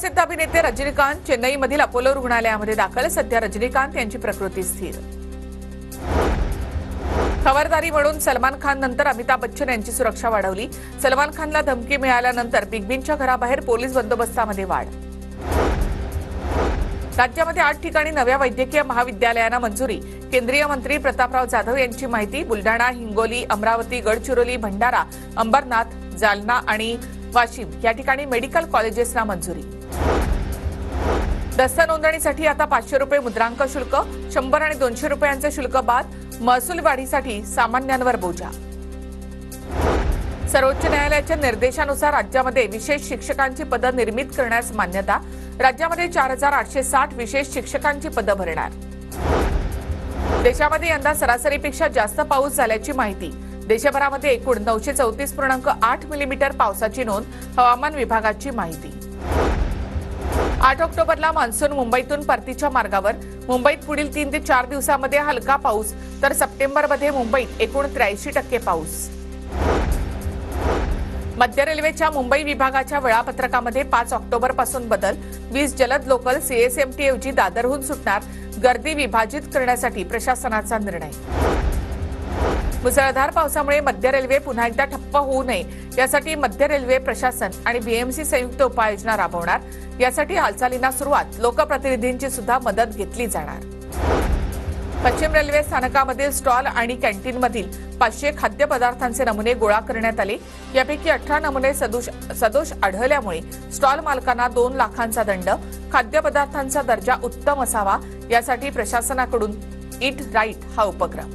सुप्रसिद्ध अभिनेते रजनीकांत चेन्नईमधील अपोलो रुग्णालयामध्ये दाखल. सध्या रजनीकांत यांची प्रकृती स्थिर. खबरदारी म्हणून सलमान खान नंतर अमिताभ बच्चन यांची सुरक्षा वाढवली. सलमान खानला धमकी मिळाल्यानंतर बिग बींच्या घराबाहेर पोलीस बंदोबस्तामध्ये वाढ. राज्यामध्ये 8 ठिकाणी नव्या वैद्यकीय महाविद्यालयांना मंजुरी. केंद्रीय मंत्री प्रतापराव जाधव यांची माहिती. बुलडाणा, हिंगोली, अमरावती, गडचिरोली, भंडारा, अंबरनाथ, जालना आणि वाशिम या ठिकाणी मेडिकल कॉलेजेसना मंजुरी. दस्त नोंदणीसाठी आता 500 रुपये मुद्रांक शुल्क. 100 आणि 200 रुपयांचे शुल्क बाद. महसूल वाढीसाठी सामान्यांवर बोजा. सर्वोच्च न्यायालयाच्या निर्देशानुसार राज्यामध्ये विशेष शिक्षकांची पदं निर्मित करण्यास मान्यता. राज्यामध्ये 4860 विशेष शिक्षकांची पदं भरणार. देशामध्ये यंदा सरासरीपेक्षा जास्त पाऊस झाल्याची माहिती. देशभरामध्ये एकूण 934.8 मिलीमीटर पावसाची नोंद. हवामान विभागाची माहिती. 8 ऑक्टोबरला मान्सून मुंबईतून परतीच्या मार्गावर. मुंबईत पुढील 3 ते 4 दिवसांमध्ये हलका पाऊस, तर सप्टेंबरमध्ये मुंबईत एकूण 83% पाऊस. मध्य रेल्वेच्या मुंबई विभागाच्या वेळापत्रकामध्ये 5 ऑक्टोबरपासून बदल. 20 जलद लोकल सीएसएमटी ऐवजी दादरहून सुटणार. गर्दी विभाजित करण्यासाठी प्रशासनाचा निर्णय. मुसळधार पावसामुळे मध्य रेल्वे पुन्हा एकदा ठप्प होऊ नये यासाठी मध्य रेल्वे प्रशासन आणि बीएमसी संयुक्त उपाययोजना राबवणार. यासाठी हालचालींना सुरुवात. लोकप्रतिनिधींची सुद्धा मदत घेतली जाणार. पश्चिम रेल्वे स्थानकामधील स्टॉल आणि कॅन्टीनमधील 500 खाद्यपदार्थांचे नमुने गोळा करण्यात आले. यापैकी 18 नमुने सदोष आढळल्यामुळे स्टॉल मालकांना 2 लाखांचा दंड. खाद्यपदार्थांचा दर्जा उत्तम असावा यासाठी प्रशासनाकडून ईट राईट हा उपक्रम.